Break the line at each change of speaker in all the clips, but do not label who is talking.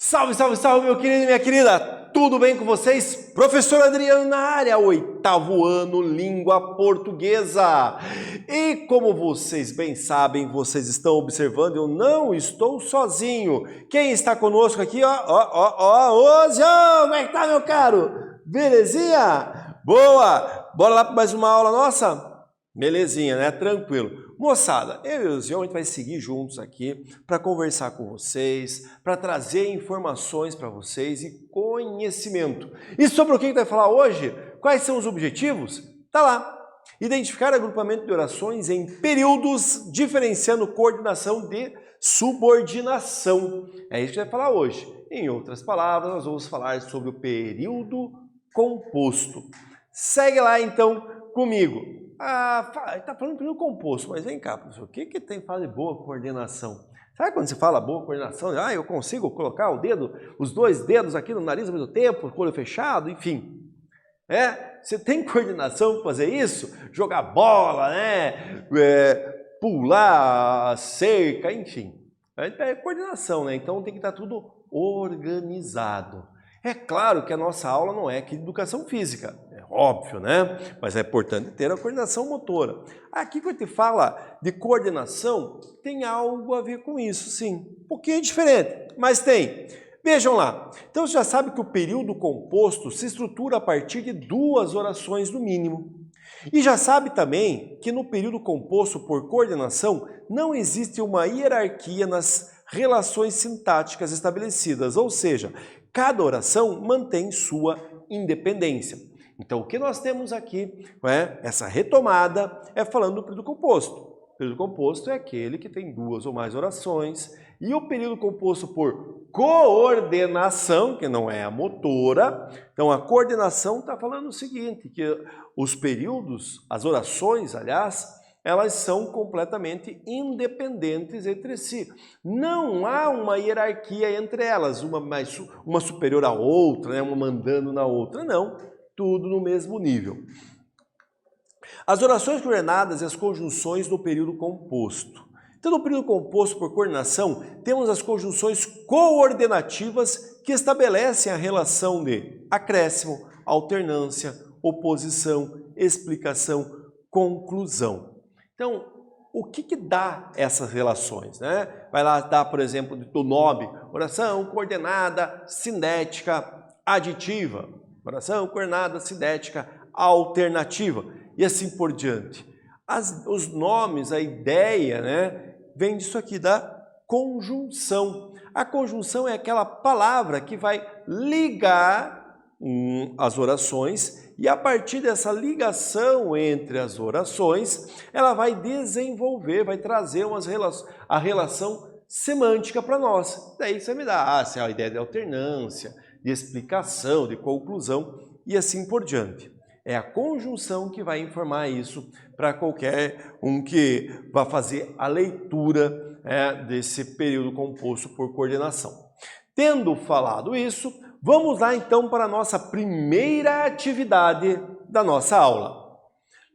Salve, salve, salve, meu querido e minha querida! Tudo bem com vocês? Professor Adriano na área, 8º ano, língua portuguesa. E como vocês bem sabem, vocês estão observando, eu não estou sozinho. Quem está conosco aqui, ô João, como é que tá, meu caro? Belezinha? Boa! Bora lá para mais uma aula nossa? Belezinha, né? Tranquilo. Moçada, eu e o Zion, a gente vai seguir juntos aqui para conversar com vocês, para trazer informações para vocês e conhecimento. E sobre o que a gente vai falar hoje? Quais são os objetivos? Tá lá. Identificar agrupamento de orações em períodos, diferenciando coordenação de subordinação. É isso que a gente vai falar hoje. Em outras palavras, nós vamos falar sobre o período composto. Segue lá então comigo. Está falando período composto, mas vem cá, professor, o que tem que fazer boa coordenação? Sabe quando você fala boa coordenação? Eu consigo colocar os dois dedos aqui no nariz ao mesmo tempo, com o olho fechado, enfim. Você tem coordenação para fazer isso? Jogar bola, né? Pular cerca, enfim. É coordenação, né? Então tem que estar tudo organizado. É claro que a nossa aula não é aqui de educação física, é óbvio, né? Mas é importante ter a coordenação motora. Aqui que eu te fala de coordenação, tem algo a ver com isso, sim. Um pouquinho diferente, mas tem. Vejam lá. Então você já sabe que o período composto se estrutura a partir de 2 orações no mínimo. E já sabe também que no período composto por coordenação não existe uma hierarquia nas relações sintáticas estabelecidas, ou seja, cada oração mantém sua independência. Então, o que nós temos aqui, essa retomada, é falando do período composto. O período composto é aquele que tem 2 ou mais orações, e o período composto por coordenação, que não é a motora. Então, a coordenação está falando o seguinte, que os períodos, as orações, aliás, elas são completamente independentes entre si. Não há uma hierarquia entre elas, uma superior à outra, né? Uma mandando na outra, não. Tudo no mesmo nível. As orações coordenadas e as conjunções no período composto. Então, no período composto por coordenação, temos as conjunções coordenativas que estabelecem a relação de acréscimo, alternância, oposição, explicação, conclusão. Então, o que dá essas relações, né? Vai lá dar, por exemplo, do nome, oração coordenada sindética aditiva, oração coordenada sindética alternativa e assim por diante. Os nomes, a ideia, né, vem disso aqui, da conjunção. A conjunção é aquela palavra que vai ligar as orações e a partir dessa ligação entre as orações, ela vai desenvolver, vai trazer a relação semântica para nós. Daí você me dá a ideia de alternância, de explicação, de conclusão e assim por diante. É a conjunção que vai informar isso para qualquer um que vá fazer a leitura desse período composto por coordenação. Tendo falado isso, vamos lá então para a nossa primeira atividade da nossa aula.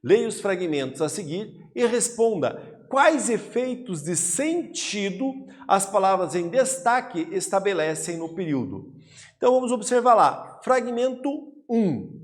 Leia os fragmentos a seguir e responda quais efeitos de sentido as palavras em destaque estabelecem no período. Então vamos observar lá, fragmento 1.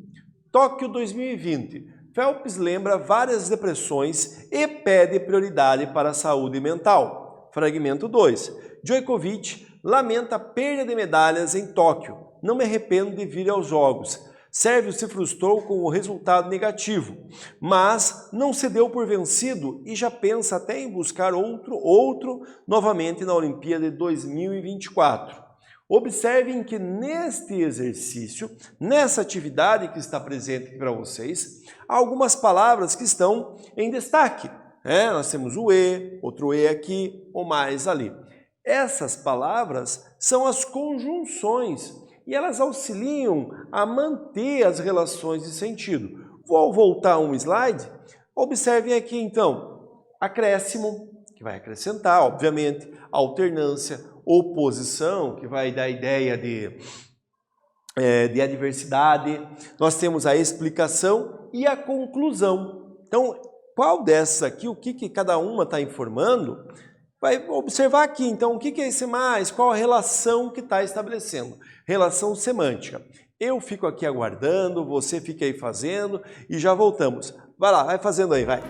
Tóquio 2020. Phelps lembra várias depressões e pede prioridade para a saúde mental. Fragmento 2. Djokovic lamenta a perda de medalhas em Tóquio. Não me arrependo de vir aos Jogos. Sérvio se frustrou com o resultado negativo, mas não se deu por vencido e já pensa até em buscar outro novamente na Olimpíada de 2024. Observem que neste exercício, nessa atividade que está presente aqui para vocês, há algumas palavras que estão em destaque. Nós temos o E, outro E aqui, ou mais ali. Essas palavras são as conjunções e elas auxiliam a manter as relações de sentido. Vou voltar um slide. Observem aqui então, acréscimo, que vai acrescentar, obviamente, alternância, oposição, que vai dar a ideia de adversidade. Nós temos a explicação e a conclusão. Então, qual dessas aqui, o que cada uma está informando, vai observar aqui, então, o que é esse mais, qual a relação que está estabelecendo. Relação semântica. Eu fico aqui aguardando, você fica aí fazendo e já voltamos. Vai lá, vai fazendo aí, vai.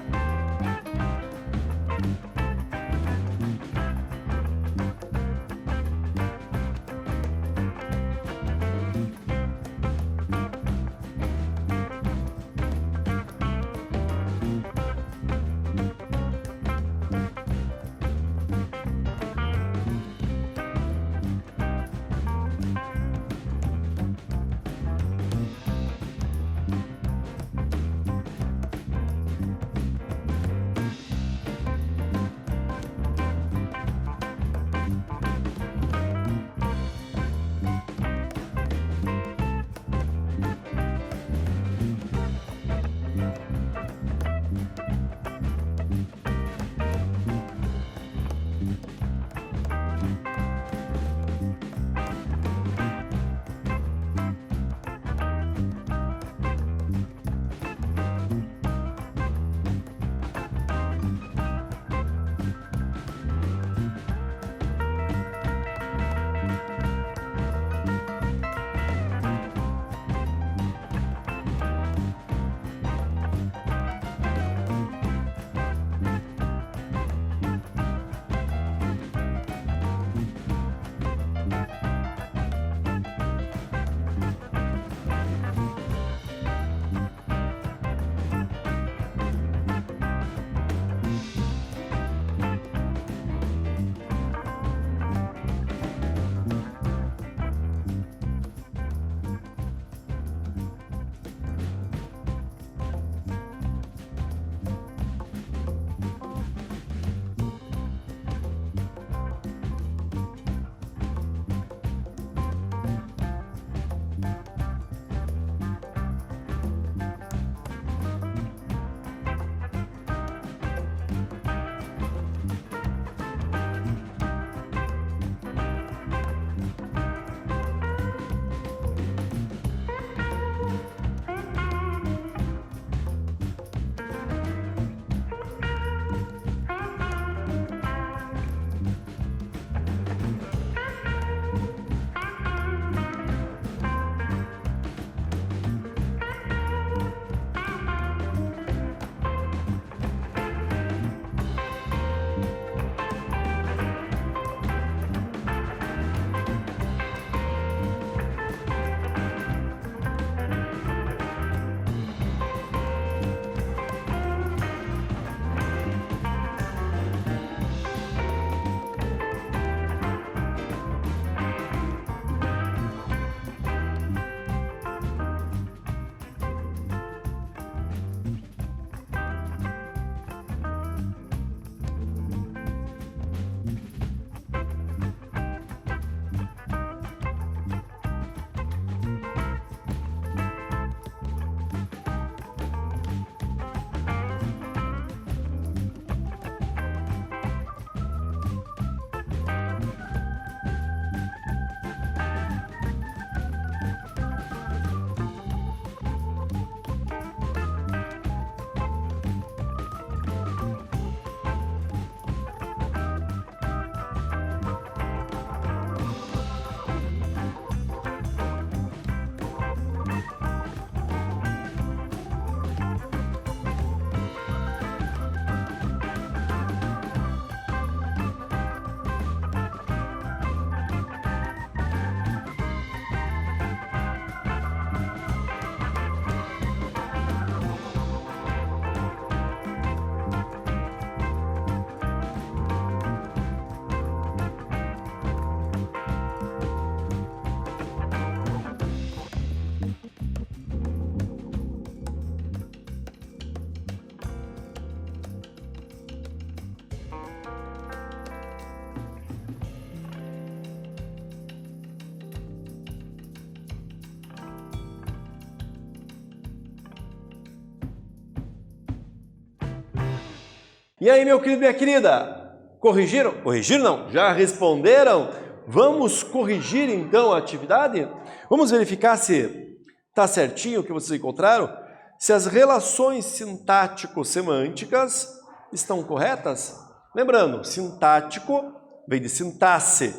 E aí, meu querido, minha querida, corrigiram? Corrigiram não? Já responderam? Vamos corrigir então a atividade? Vamos verificar se está certinho o que vocês encontraram? Se as relações sintático-semânticas estão corretas? Lembrando, sintático vem de sintaxe,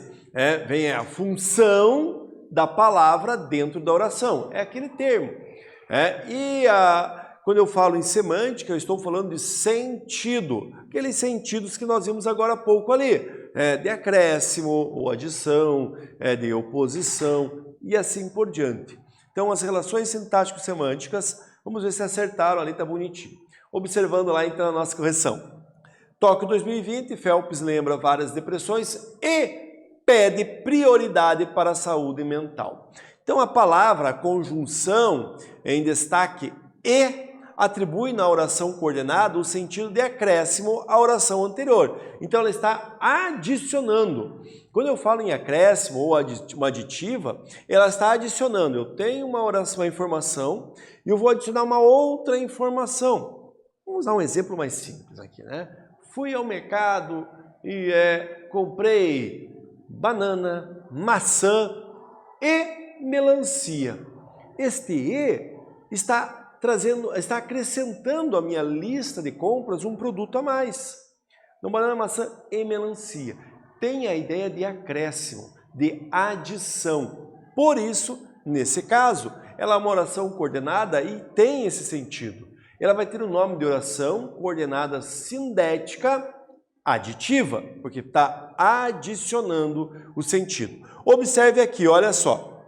vem a função da palavra dentro da oração, é aquele termo. Quando eu falo em semântica, eu estou falando de sentido, aqueles sentidos que nós vimos agora há pouco ali, de acréscimo ou adição, de oposição e assim por diante. Então, as relações sintático-semânticas, vamos ver se acertaram ali, tá bonitinho. Observando lá então a nossa correção. Tóquio 2020, Phelps lembra várias depressões e pede prioridade para a saúde mental. Então, a palavra, a conjunção em destaque e, atribui na oração coordenada o sentido de acréscimo à oração anterior. Então, ela está adicionando. Quando eu falo em acréscimo ou uma aditiva, ela está adicionando. Eu tenho uma oração, uma informação, e eu vou adicionar uma outra informação. Vamos usar um exemplo mais simples aqui, né? Fui ao mercado e comprei banana, maçã e melancia. Este e está acrescentando à minha lista de compras um produto a mais. Então, banana, maçã e melancia. Tem a ideia de acréscimo, de adição. Por isso, nesse caso, ela é uma oração coordenada e tem esse sentido. Ela vai ter o nome de oração coordenada sindética aditiva, porque está adicionando o sentido. Observe aqui, olha só.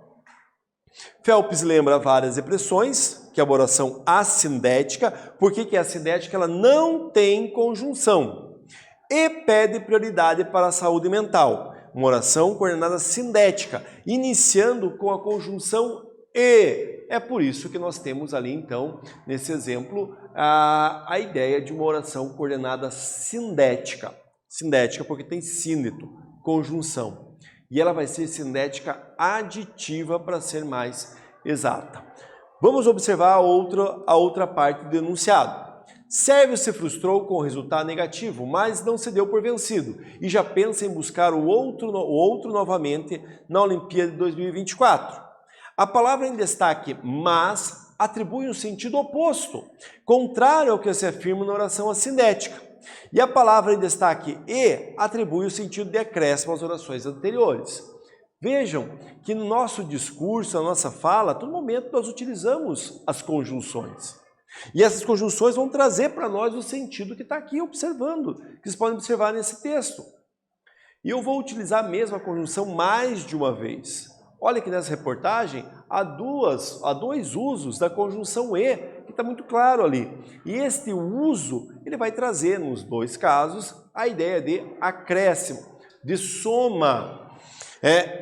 Phelps lembra várias expressões, que é uma oração assindética. Por que é assindética? Ela não tem conjunção. E pede prioridade para a saúde mental. Uma oração coordenada sindética, iniciando com a conjunção e. É por isso que nós temos ali, então, nesse exemplo, a ideia de uma oração coordenada sindética. Sindética porque tem síndeto, conjunção. E ela vai ser sindética aditiva para ser mais exata. Vamos observar a outra parte do enunciado. Sérvio se frustrou com o resultado negativo, mas não se deu por vencido e já pensa em buscar o outro novamente na Olimpíada de 2024. A palavra em destaque, mas, atribui um sentido oposto, contrário ao que se afirma na oração assindética. E a palavra em destaque e atribui o sentido de acréscimo às orações anteriores. Vejam que no nosso discurso, na nossa fala, a todo momento nós utilizamos as conjunções. E essas conjunções vão trazer para nós o sentido que está aqui observando, que vocês podem observar nesse texto. E eu vou utilizar mesmo a conjunção mais de uma vez. Olha que nessa reportagem há dois usos da conjunção e, que está muito claro ali. E este uso, ele vai trazer nos dois casos a ideia de acréscimo, de soma.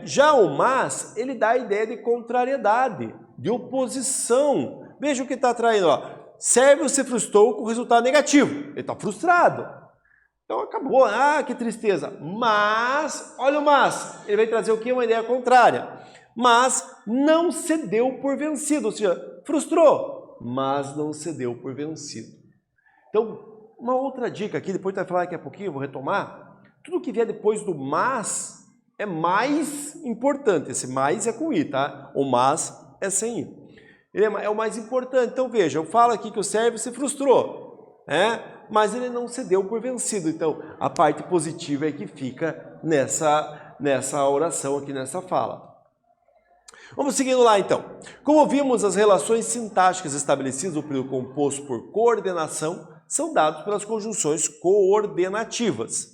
Já o mas, ele dá a ideia de contrariedade, de oposição. Veja o que está traindo, ó. Sérvio se frustrou com o resultado negativo. Ele está frustrado. Então acabou, que tristeza. Mas, olha o mas, ele vai trazer o quê? Uma ideia contrária. Mas não se deu por vencido, ou seja, frustrou, mas não se deu por vencido. Então, uma outra dica aqui, depois vai falar daqui a pouquinho, eu vou retomar. Tudo que vier depois do mas é mais importante. Esse mais é com i, tá? O mas é sem i. Ele é o mais importante. Então veja, eu falo aqui que o sérvio se frustrou, mas ele não se deu por vencido. Então a parte positiva é que fica nessa oração aqui, nessa fala. Vamos seguindo lá então. Como vimos, as relações sintáticas estabelecidas no período composto por coordenação são dados pelas conjunções coordenativas.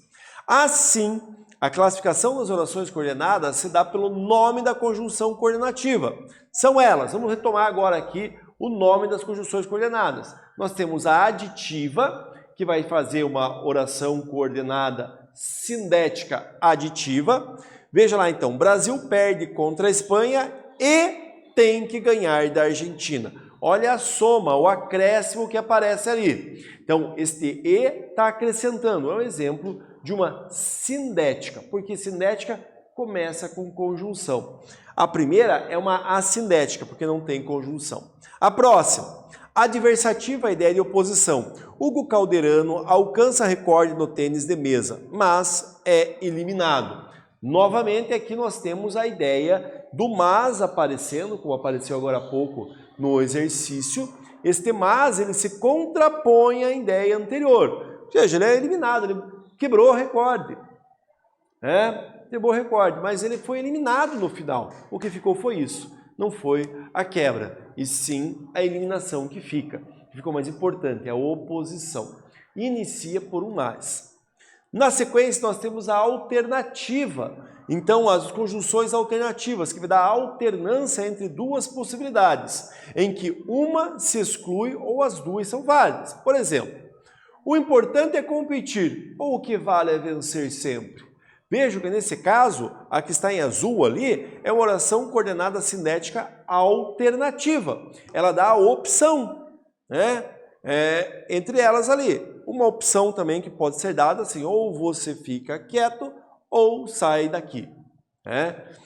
Assim, a classificação das orações coordenadas se dá pelo nome da conjunção coordenativa. São elas, vamos retomar agora aqui o nome das conjunções coordenadas. Nós temos a aditiva, que vai fazer uma oração coordenada sindética aditiva. Veja lá então, Brasil perde contra a Espanha e tem que ganhar da Argentina. Olha a soma, o acréscimo que aparece ali. Então, este e está acrescentando, é um exemplo de uma sindética, porque sindética começa com conjunção. A primeira é uma assindética, porque não tem conjunção. A próxima, adversativa, a ideia de oposição. Hugo Calderano alcança recorde no tênis de mesa, mas é eliminado. Novamente, aqui nós temos a ideia do mas aparecendo, como apareceu agora há pouco no exercício. Este mas, ele se contrapõe à ideia anterior. Ou seja, ele é eliminado, ele quebrou o recorde. Quebrou o recorde, mas ele foi eliminado no final. O que ficou foi isso. Não foi a quebra, e sim a eliminação que fica. O que ficou mais importante é a oposição. Inicia por um mais. Na sequência, nós temos a alternativa. Então, as conjunções alternativas, que vai dar alternância entre duas possibilidades, em que uma se exclui ou as duas são válidas. Por exemplo, o importante é competir, ou o que vale é vencer sempre. Veja que nesse caso, a que está em azul ali, é uma oração coordenada cinética alternativa. Ela dá a opção, entre elas ali. Uma opção também que pode ser dada assim, ou você fica quieto, ou sai daqui.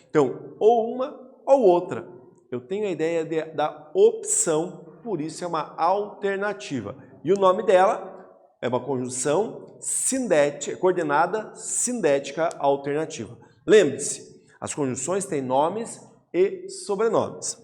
Então, ou uma ou outra. Eu tenho a ideia da opção, por isso é uma alternativa. E o nome dela é uma conjunção sindética, coordenada sindética alternativa. Lembre-se, as conjunções têm nomes e sobrenomes.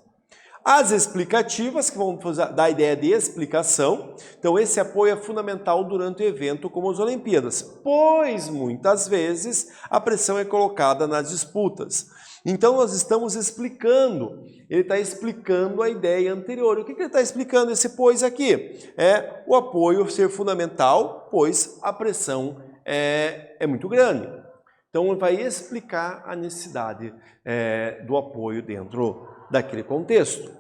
As explicativas, que vão dar a ideia de explicação, então esse apoio é fundamental durante o evento como as Olimpíadas, pois muitas vezes a pressão é colocada nas disputas. Então nós estamos explicando, ele está explicando a ideia anterior. O que ele está explicando esse pois aqui? É o apoio ser fundamental, pois a pressão é muito grande. Então ele vai explicar a necessidade do apoio dentro daquele contexto.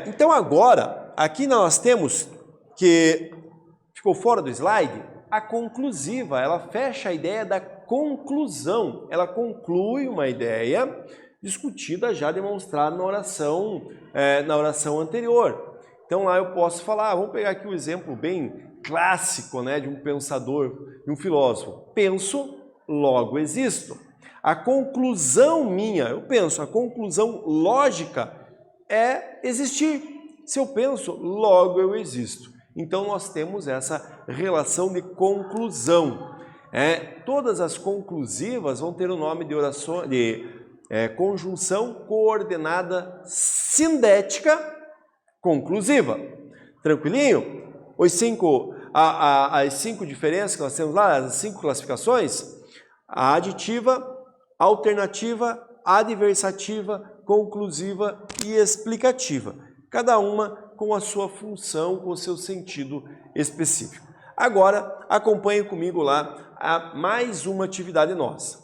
Então agora, aqui nós temos que, ficou fora do slide, a conclusiva, ela fecha a ideia da conclusão, ela conclui uma ideia discutida, já demonstrada na oração anterior. Então lá eu posso falar, vamos pegar aqui um exemplo bem clássico, de um pensador, de um filósofo. Penso, logo existo. A conclusão minha, eu penso, a conclusão lógica é existir. Se eu penso, logo eu existo. Então nós temos essa relação de conclusão. Todas as conclusivas vão ter o nome de oração, conjunção coordenada sindética conclusiva. Tranquilinho? As 5 diferenças que nós temos lá, as 5 classificações, a aditiva, alternativa, adversativa, conclusiva e explicativa. Cada uma com a sua função, com o seu sentido específico. Agora, acompanhe comigo lá a mais uma atividade nossa.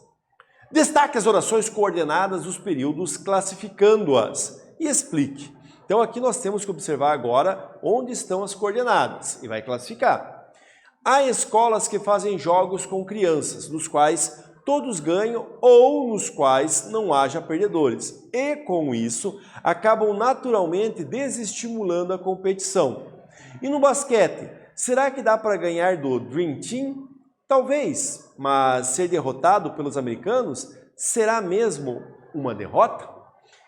Destaque as orações coordenadas dos períodos, classificando-as e explique. Então aqui nós temos que observar agora onde estão as coordenadas e vai classificar. Há escolas que fazem jogos com crianças, nos quais todos ganham ou nos quais não haja perdedores. E, com isso, acabam naturalmente desestimulando a competição. E no basquete, será que dá para ganhar do Dream Team? Talvez, mas ser derrotado pelos americanos será mesmo uma derrota?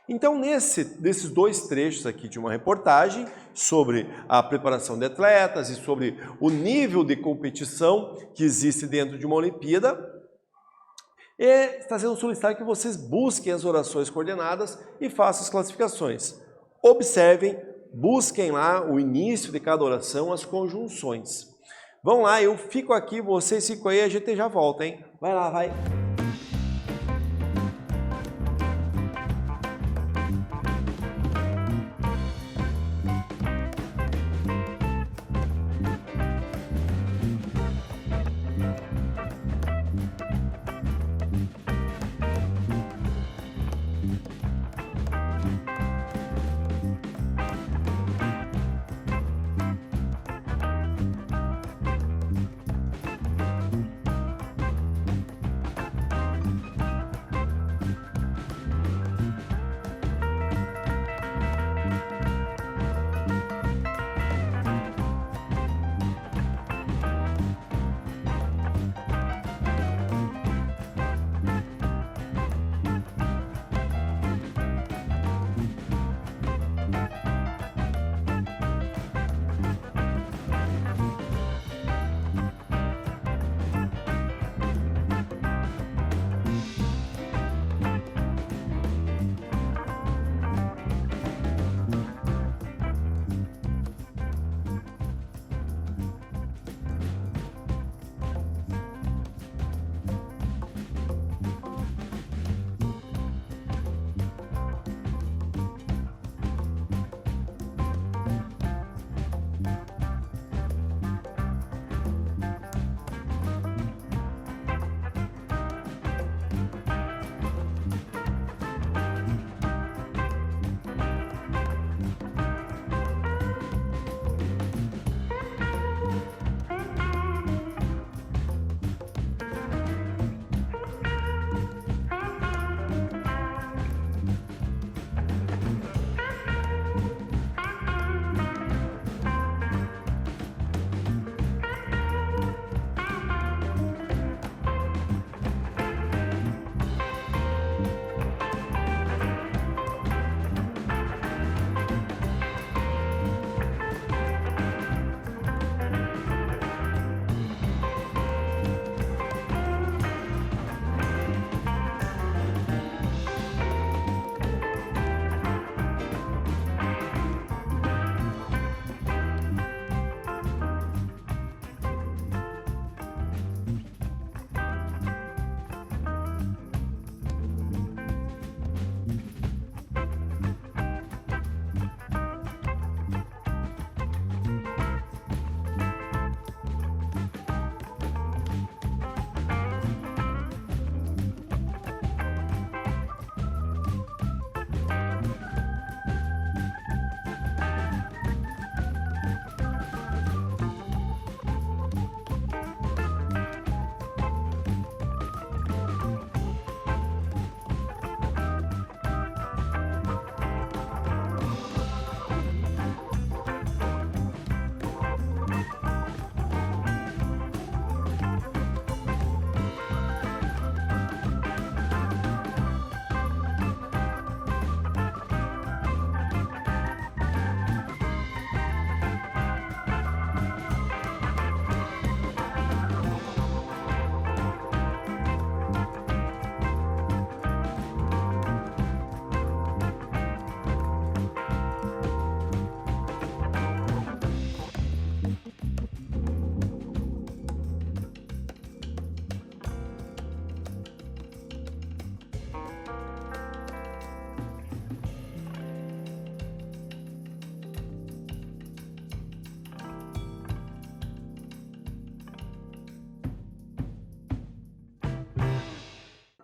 Então, desses 2 trechos aqui de uma reportagem sobre a preparação de atletas e sobre o nível de competição que existe dentro de uma Olimpíada, está sendo solicitado que vocês busquem as orações coordenadas e façam as classificações. Observem, busquem lá o início de cada oração, as conjunções. Vão lá, eu fico aqui, vocês ficam aí, a gente já volta, hein? Vai lá, vai!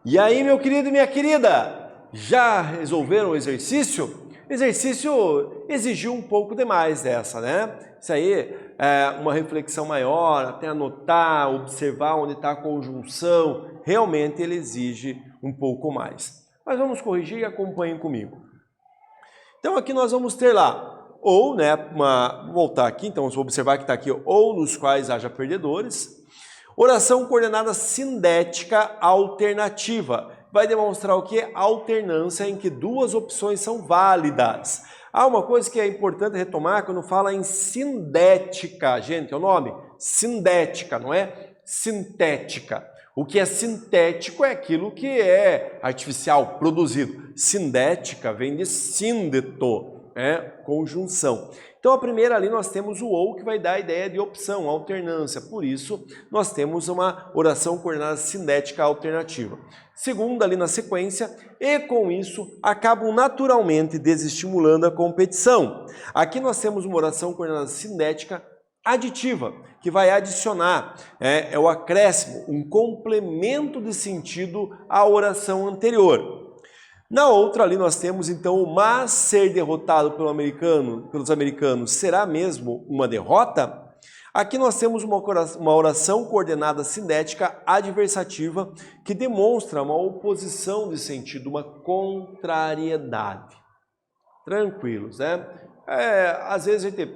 E aí, meu querido e minha querida, já resolveram o exercício? O exercício exigiu um pouco demais dessa, né? Isso aí é uma reflexão maior, até anotar, observar onde está a conjunção, realmente ele exige um pouco mais. Mas vamos corrigir e acompanhem comigo. Então aqui nós vamos ter lá, ou, né, voltar aqui, então vamos observar que está aqui, ou nos quais haja perdedores. Oração coordenada sindética alternativa. Vai demonstrar o que? Alternância em que duas opções são válidas. Há uma coisa que é importante retomar quando fala em sindética. Gente, é o nome? Sindética, não é sintética. O que é sintético é aquilo que é artificial, produzido. Sindética vem de síndeto, conjunção. Então a primeira ali nós temos o ou, que vai dar a ideia de opção, alternância. Por isso nós temos uma oração coordenada sindética alternativa. Segunda ali na sequência, e com isso acabam naturalmente desestimulando a competição. Aqui nós temos uma oração coordenada sindética aditiva, que vai adicionar, é o acréscimo, um complemento de sentido à oração anterior. Na outra ali nós temos então o mas ser derrotado pelos americanos será mesmo uma derrota? Aqui nós temos uma oração coordenada sindética adversativa que demonstra uma oposição de sentido, uma contrariedade. Tranquilos, né? Às vezes é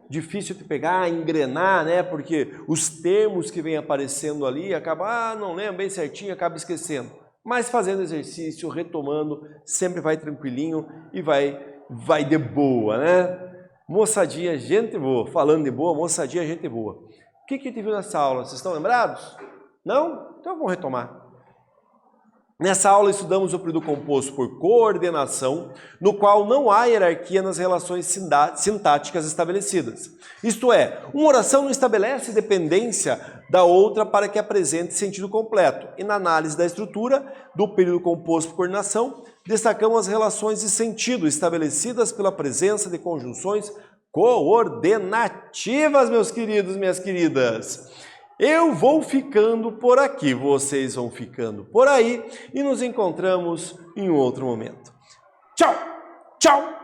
difícil de pegar, engrenar, né? Porque os termos que vêm aparecendo ali acabam, não lembro bem certinho, acaba esquecendo. Mas fazendo exercício, retomando, sempre vai tranquilinho e vai de boa, né? Moçadinha, gente boa. Falando de boa, moçadinha, gente boa. O que a gente viu nessa aula? Vocês estão lembrados? Não? Então vamos retomar. Nessa aula estudamos o período composto por coordenação, no qual não há hierarquia nas relações sintáticas estabelecidas. Isto é, uma oração não estabelece dependência da outra para que apresente sentido completo. E na análise da estrutura do período composto por coordenação, destacamos as relações de sentido estabelecidas pela presença de conjunções coordenativas, meus queridos e minhas queridas. Eu vou ficando por aqui, vocês vão ficando por aí e nos encontramos em um outro momento. Tchau, tchau!